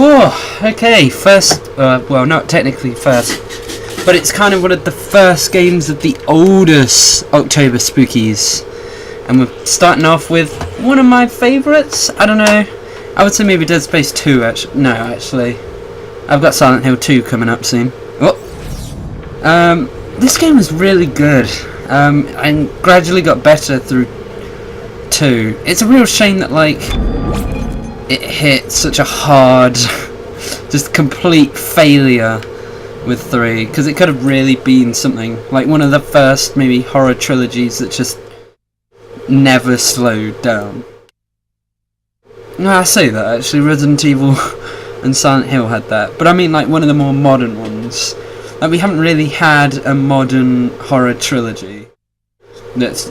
Whoa, okay, first, well, not technically first, but it's kind of one of the first games of the oldest October Spookies. And we're starting off with one of my favourites. I don't know, I would say maybe Dead Space 2, actually. No, actually. I've got Silent Hill 2 coming up soon. Oh. This game was really good, and gradually got better through 2. It's a real shame that, like, it hit such a hard, just complete failure with 3, because it could have really been something, like one of the first, maybe, horror trilogies that just never slowed down. No, I say that, actually, Resident Evil and Silent Hill had that, but I mean, like, one of the more modern ones. Like, we haven't really had a modern horror trilogy that's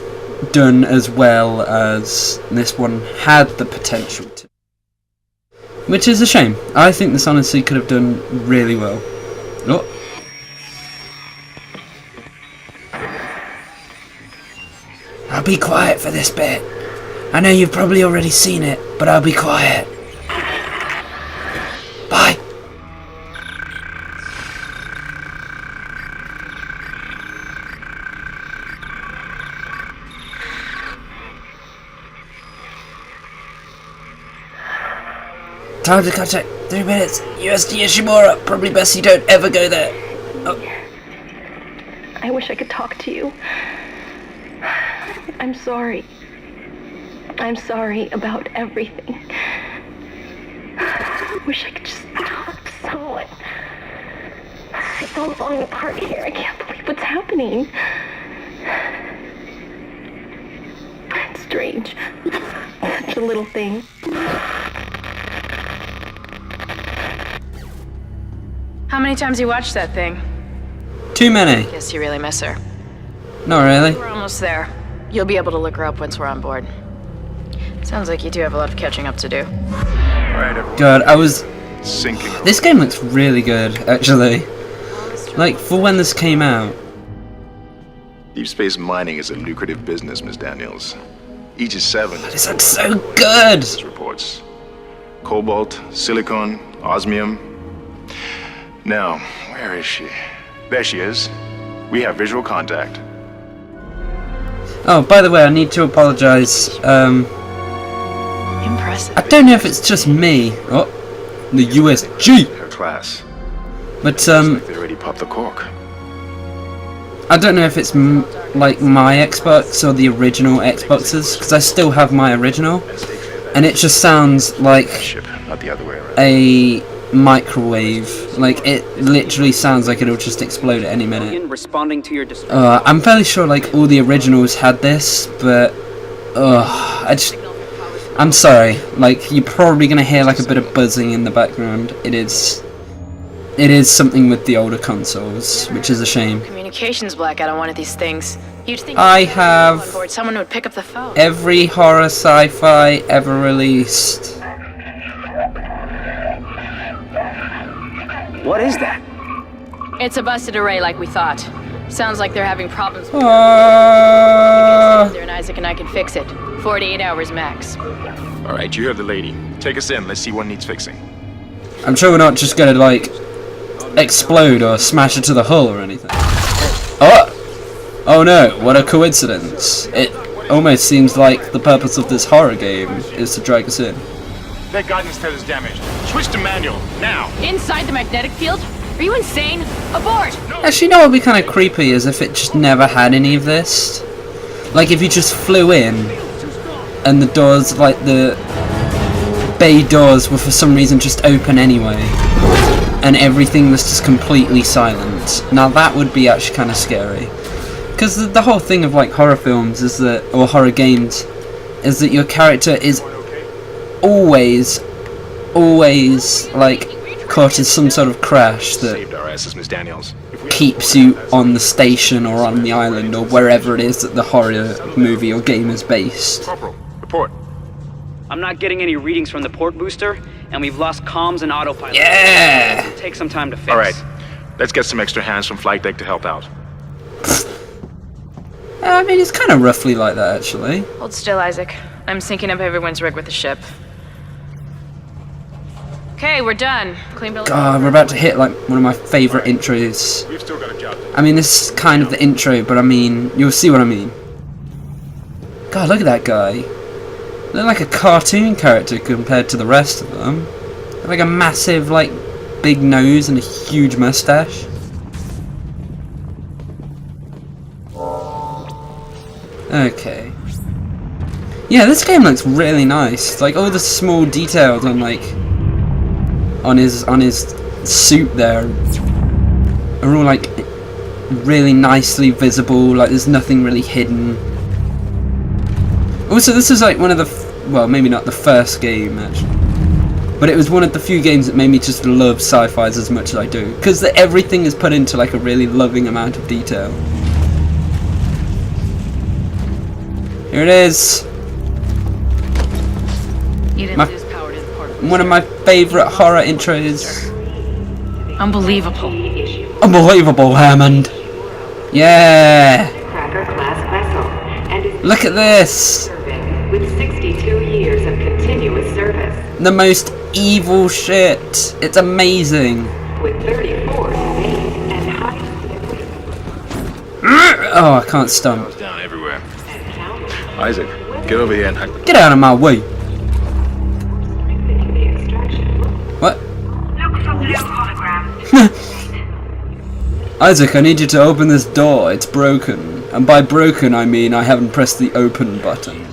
done as well as this one had the potential to. Which is a shame. I think this honestly could have done really well. Oh. I'll be quiet for this bit. I know you've probably already seen it, but I'll be quiet. Bye. Time to contact. 3 minutes. USD Ishimura. Probably best you don't ever go there. Oh. I wish I could talk to you. I'm sorry. I'm sorry about everything. I wish I could just talk to someone. I feel I'm falling apart here. I can't believe what's happening. It's strange. Such a little thing. How many times you watched that thing? Too many. Guess you really miss her. Not really. We're almost there. You'll be able to look her up once we're on board. Sounds like you do have a lot of catching up to do. Alright, everyone. God, I was... Sinking. This game looks really good, actually. Like, for when this came out. Deep space mining is a lucrative business, Miss Daniels. Aegis 7. This looks so good! Reports. Cobalt, silicon, osmium. Now, where is she? There she is. We have visual contact. Oh, by the way, I need to apologise. Impressive. I don't know if it's just me. Oh, the USG! Her class. But, Looks like they already popped the cork. I don't know if it's like my Xbox or the original Xboxes, because I still have my original, and it just sounds like Ship, not the other way around. a microwave. Like, it literally sounds like it'll just explode at any minute. Responding to your I'm fairly sure like all the originals had this, but I'm sorry. Like, you're probably gonna hear like a bit of buzzing in the background. It is something with the older consoles, which is a shame. Communications blackout on one of these things. You'd think I have on board someone would pick up the phone. every horror sci-fi ever released. What is that? It's a busted array like we thought. Sounds like they're having problems with and Isaac and I can fix it. 48 hours max. Alright, you heard the lady. Take us in, let's see what needs fixing. I'm sure we're not just gonna like explode or smash it to the hull or anything. Oh no, what a coincidence. It almost seems like the purpose of this horror game is to drag us in. That guidance tether's damaged. Switch to manual, now! Inside the magnetic field? Are you insane? Abort! Actually, you know what would be kind of creepy is if it just never had any of this. Like, if you just flew in, and the doors, like the bay doors were for some reason just open anyway, and everything was just completely silent. Now that would be actually kind of scary. Because the whole thing of like horror films is that, or horror games, is that your character is always like caught in some sort of crash that Saved our asses, Miss Daniels. keeps you on the station or on the island or wherever it is that the horror movie or game is based. Corporal, report. I'm not getting any readings from the port booster, and we've lost comms and autopilot. Yeah! It'll take some time to fix. Alright, let's get some extra hands from flight deck to help out. I mean, it's kind of roughly like that, actually. Hold still, Isaac. I'm syncing up everyone's rig with the ship. Okay, we're done. Clean bill. God, we're about to hit like one of my favourite intros. We've still got a job to do. I mean, this is kind of the intro, but I mean, you'll see what I mean. God, look at that guy. They're like a cartoon character compared to the rest of them. They're like a massive, like, big nose and a huge mustache. Okay. Yeah, this game looks really nice. Like all the small details on like on his suit there are all like really nicely visible. Like there's nothing really hidden. Also, this is like one of the well, maybe not the first game actually, but it was one of the few games that made me just love sci-fis as much as I do, because everything is put into like a really loving amount of detail. Here it is. You didn't lose power to the port. One of my favourite horror intros. Unbelievable. Unbelievable, Hammond. Yeah. Cracker class vessel and is Look at this. serving with 62 years of continuous service The most evil shit. It's amazing. with 34 states and high Oh, I can't stomp. Down everywhere. and counting, Isaac, get over here and hack the... Get out of my way. strengthening the extraction. What? Look for blue hologram. Isaac, I need you to open this door. It's broken. And by broken, I mean I haven't pressed the open button.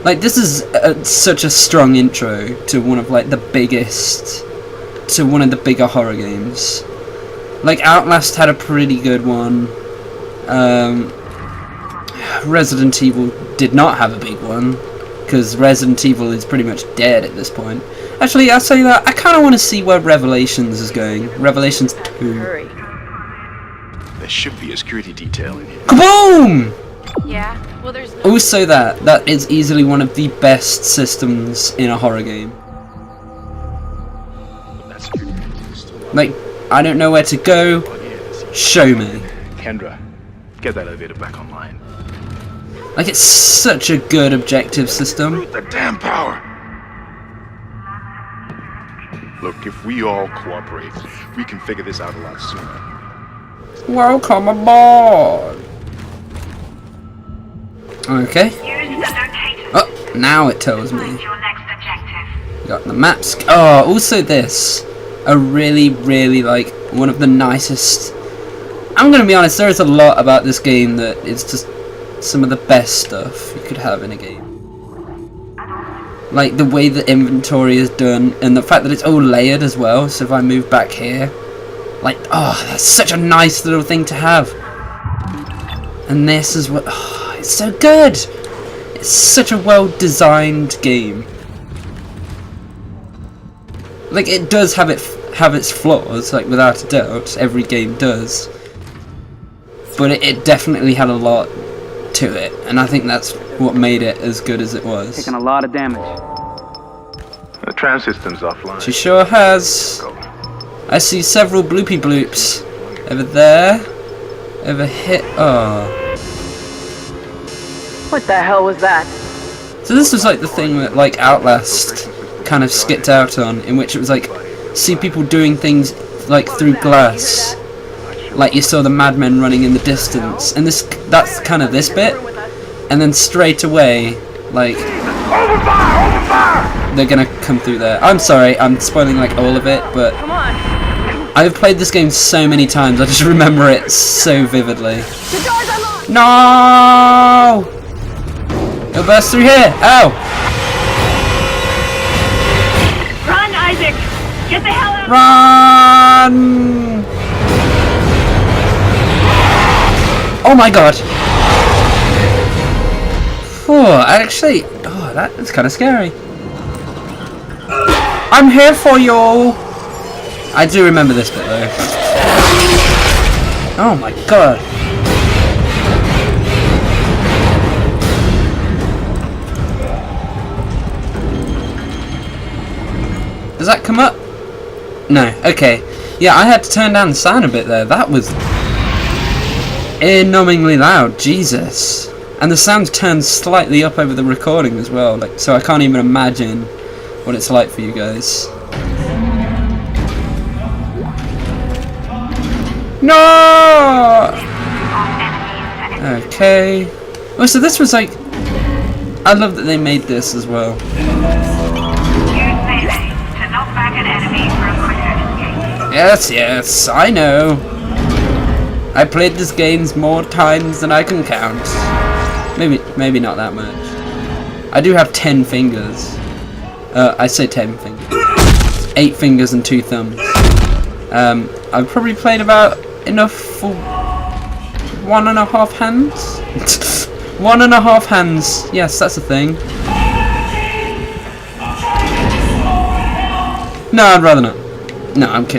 Like, this is such a strong intro to one of, like, the biggest... to one of the bigger horror games. Like, Outlast had a pretty good one. Resident Evil did not have a big one, because Resident Evil is pretty much dead at this point. Actually, I'll say that I kind of want to see where Revelations is going. Revelations 2. Hurry. There should be a security detail in here. Kaboom! Yeah. Well, there's no. Also that is easily one of the best systems in a horror game. That security is still on. Like, I don't know where to go, show me. Kendra, get that elevator back online. Like, it's such a good objective system. Root the damn power! Look, if we all cooperate, we can figure this out a lot sooner. Welcome aboard! Okay. Use the locator. Oh, now it tells me. Your next objective. Got the maps. Oh, also this. A really, really, like, one of the nicest... I'm gonna be honest, there is a lot about this game that is just some of the best stuff you could have in a game. Like, the way the inventory is done, and the fact that it's all layered as well, so if I move back here... Like, oh, that's such a nice little thing to have. And this is what... Oh, it's so good! It's such a well-designed game. Like, it does have its flaws, like, without a doubt. Every game does. But it definitely had a lot to it, and I think that's what made it as good as it was. Taking a lot of damage. The tram system's offline. She sure has. I see several bloopy bloops. Over there. Over here. Oh. What the hell was that? So this was like the thing that like Outlast kind of skipped out on, in which it was like, see people doing things like through glass. Like you saw the madmen running in the distance, and that's kind of this bit, and then straight away, like, they're gonna come through there. I'm sorry, I'm spoiling like all of it, but Come on. I've played this game so many times, I just remember it so vividly. The door's unlocked. No! It'll burst through here! Ow! Run, Isaac! Get the hell out! Run! Oh my god! Oh, that's kind of scary. I'm here for you! I do remember this bit though. Oh my god. Does that come up? No, okay. Yeah, I had to turn down the sound a bit there. That was... ear-numbingly loud, Jesus. And the sound's turned slightly up over the recording as well, like, so I can't even imagine what it's like for you guys. No! Okay. Oh, so this was like... I love that they made this as well. Yes, yes, I know. I played this game more times than I can count. Maybe not that much. I do have 10 fingers. I say 10 fingers. 8 fingers and 2 thumbs. I've probably played about enough for 1.5 hands. 1.5 hands. Yes, that's a thing. No, I'd rather not. No, I'm kidding.